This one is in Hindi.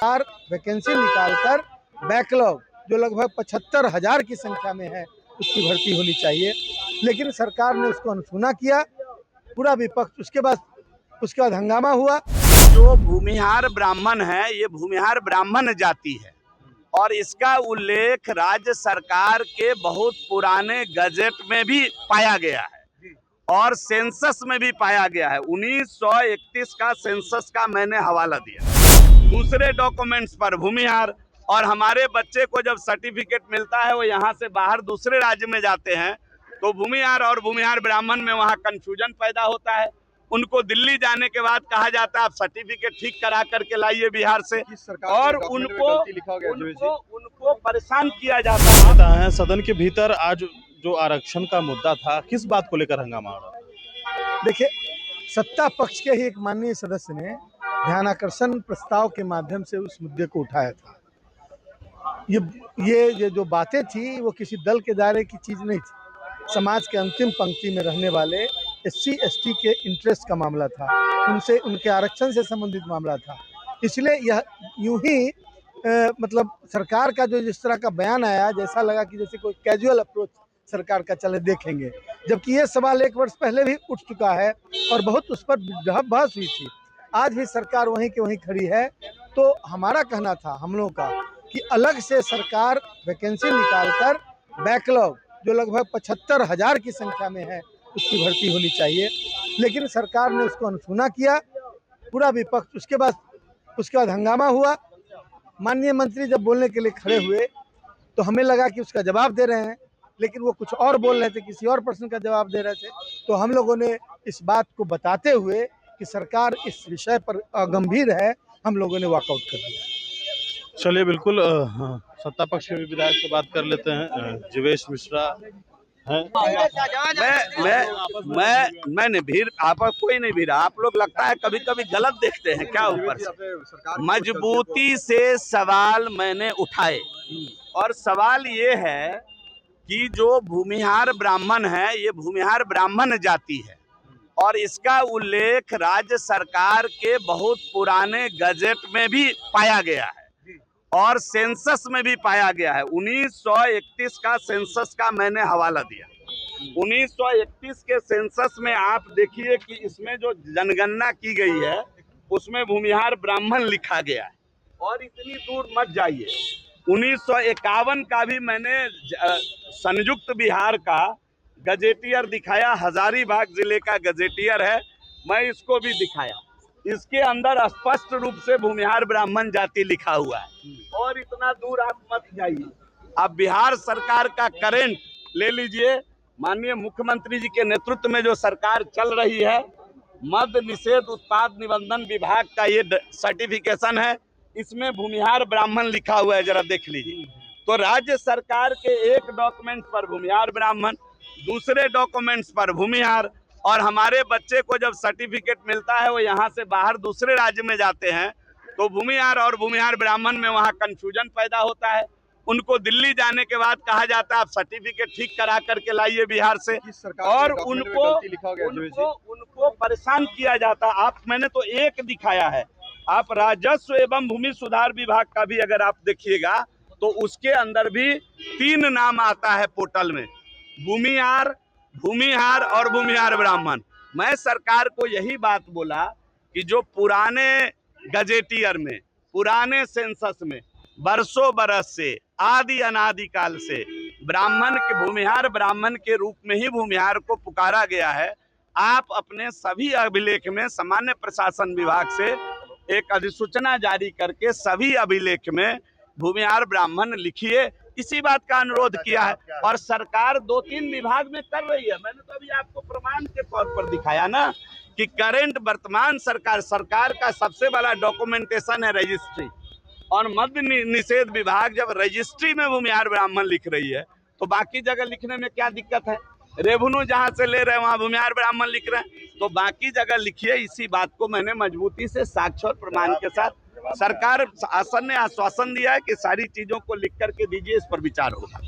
सरकार वैकेंसी निकालकर बैकलॉग जो लगभग 75,000 की संख्या में है उसकी भर्ती होनी चाहिए, लेकिन सरकार ने उसको अनसुना किया। पूरा विपक्ष उसके बाद हंगामा हुआ। जो भूमिहार ब्राह्मण है ये भूमिहार ब्राह्मण जाति है और इसका उल्लेख राज्य सरकार के बहुत पुराने गजट में भी पाया गया है और सेंसस में भी पाया गया है। 1931 का सेंसस का मैंने हवाला दिया। दूसरे डॉक्यूमेंट्स पर भूमिहार और हमारे बच्चे को जब सर्टिफिकेट मिलता है वो यहाँ से बाहर दूसरे राज्य में जाते हैं तो भूमिहार और भूमिहार ब्राह्मण में वहाँ कंफ्यूजन पैदा होता है। उनको दिल्ली जाने के बाद कहा जाता है आप सर्टिफिकेट ठीक करा करके लाइए बिहार से और उनको परेशान किया जाता है। सदन के भीतर आज जो आरक्षण का मुद्दा था, किस बात को लेकर हंगामा हो रहा? देखिए, सत्ता पक्ष के ही एक माननीय सदस्य ने ध्यानाकर्षण प्रस्ताव के माध्यम से उस मुद्दे को उठाया था। ये जो बातें थी वो किसी दल के दायरे की चीज़ नहीं थी। समाज के अंतिम पंक्ति में रहने वाले SC ST के इंटरेस्ट का मामला था, उनसे उनके आरक्षण से संबंधित मामला था। इसलिए यह यूं ही मतलब सरकार का जो जिस तरह का बयान आया, जैसा लगा कि जैसे कोई कैजुअल अप्रोच सरकार का चले देखेंगे, जबकि ये सवाल 1 वर्ष पहले भी उठ चुका है और बहुत उस पर बहस हुई थी। आज भी सरकार वहीं के वहीं खड़ी है। तो हमारा कहना था हम लोगों का कि अलग से सरकार वैकेंसी निकालकर बैकलॉग जो लगभग 75,000 की संख्या में है उसकी भर्ती होनी चाहिए, लेकिन सरकार ने उसको अनसुना किया। पूरा विपक्ष उसके बाद हंगामा हुआ। माननीय मंत्री जब बोलने के लिए खड़े हुए तो हमें लगा कि उसका जवाब दे रहे हैं, लेकिन वो कुछ और बोल रहे थे, किसी और प्रश्न का जवाब दे रहे थे। तो हम लोगों ने इस बात को बताते हुए कि सरकार इस विषय पर गंभीर है, हम लोगों ने वॉकआउट कर दिया। चलिए, बिल्कुल सत्ता पक्ष के विधायक से बात कर लेते हैं। जीवेश मिश्रा हैं। मैं नहीं भीड़, आप कोई नहीं भीड़। आप लोग लगता है कभी कभी गलत देखते हैं क्या ऊपर से। मजबूती से सवाल मैंने उठाए और सवाल ये है कि जो भूमिहार ब्राह्मण है ये भूमिहार ब्राह्मण जाति है और इसका उल्लेख राज्य सरकार के बहुत पुराने गजट में भी पाया गया है और सेंसस में भी पाया गया है। 1931 का सेंसस का मैंने हवाला दिया। 1931 के सेंसस में आप देखिए कि इसमें जो जनगणना की गई है उसमें भूमिहार ब्राह्मण लिखा गया है और इतनी दूर मत जाइए। 1951 का भी मैंने संयुक्त बिहार का गजेटियर दिखाया, हजारीबाग जिले का गजेटियर है, मैं इसको भी दिखाया। इसके अंदर स्पष्ट रूप से भूमिहार ब्राह्मण जाति लिखा हुआ है और इतना दूर आप मत जाइए। अब बिहार सरकार का करंट ले लीजिए, माननीय मुख्यमंत्री जी के नेतृत्व में जो सरकार चल रही है, मद्य निषेध उत्पाद निबंधन विभाग का ये सर्टिफिकेशन है, इसमें भूमिहार ब्राह्मण लिखा हुआ है, जरा देख लीजिए। तो राज्य सरकार के एक डॉक्यूमेंट पर भूमिहार ब्राह्मण, दूसरे डॉक्यूमेंट्स पर भूमिहार और हमारे बच्चे को जब सर्टिफिकेट मिलता है वो यहाँ से बाहर दूसरे राज्य में जाते हैं तो भूमिहार और भूमिहार ब्राह्मण में वहाँ कंफ्यूजन पैदा होता है। उनको दिल्ली जाने के बाद कहा जाता है आप सर्टिफिकेट ठीक करा करके लाइए बिहार से और उनको परेशान किया जाता है। मैंने तो एक दिखाया है, आप राजस्व एवं भूमि सुधार विभाग का भी अगर आप देखिएगा तो उसके अंदर भी 3 नाम आता है पोर्टल में, भूमिहार और भूमिहार ब्राह्मण। मैं सरकार को यही बात बोला कि जो पुराने गजेटियर में, पुराने सेंसस में बरसों बरस से आदि अनादिकाल से ब्राह्मण के भूमिहार ब्राह्मण के रूप में ही भूमिहार को पुकारा गया है। आप अपने सभी अभिलेख में सामान्य प्रशासन विभाग से एक अधिसूचना जारी करके सभी अभिलेख में भूमिहार ब्राह्मण लिखिए, इसी बात का अनुरोध किया है और सरकार 2-3 विभाग में कर रही है। मैंने तो अभी आपको प्रमाण के तौर पर दिखाया ना कि करंट वर्तमान सरकार का सबसे बड़ा डॉक्यूमेंटेशन है रजिस्ट्री और मद्य निषेध विभाग जब रजिस्ट्री में भूमिहार ब्राह्मण लिख रही है तो बाकी जगह लिखने में क्या दिक्कत है। रेवेन्यू जहाँ से ले रहे हैं वहाँ भूमिहार ब्राह्मण लिख रहे हैं, तो बाकी जगह लिखिए। इसी बात को मैंने मजबूती से साक्ष्य और प्रमाण के साथ, सरकार शासन ने आश्वासन दिया है कि सारी चीजों को लिख करके दीजिए, इस पर विचार होगा।